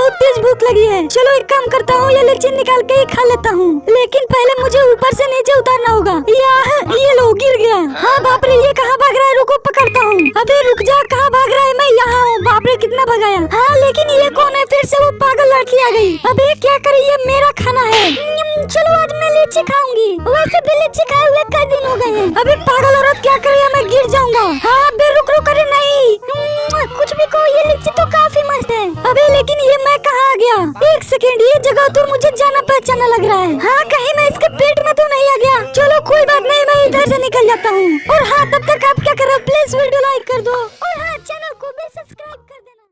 बहुत तेज भूख लगी है। चलो एक काम करता हूँ, ये लीची निकाल के ही खा लेता हूँ, लेकिन पहले मुझे ऊपर से नीचे उतारना होगा। ये लो गिर गया। हाँ बाप रे, ये कहाँ भाग रहा है? रुको पकड़ता हूँ। अबे रुक जा, कहाँ भाग रहा है? मैं यहाँ हूँ। बाप रे कितना भगाया। हाँ लेकिन ये कौन है? फिर से वो पागल लड़की आ गई। अबे क्या करे, ये मेरा खाना है। चलो आज मैं लीची खाऊंगी। वैसे भी लीची खाए हुए कई दिन हो गए हैं। अबे पागल औरत क्या करे, मैं गिर जाऊंगा। हाँ अबे रुक रुक, अरे नहीं। कुछ भी कहो, ये लीची तो काफी मस्त है। अबे लेकिन ये मैं कहाँ आ गया? एक सेकेंड, ये जगह तो मुझे जाना पहचाना लग रहा है। हाँ कहीं मैं इसके पेट में तो नहीं आ गया। चलो कोई बात नहीं, मैं इधर से निकल जाता हूँ। और हाँ तब तक आप क्या कर रहे हो, प्लीज वीडियो लाइक कर दो और हाँ चैनल को भी सब्सक्राइब कर देना।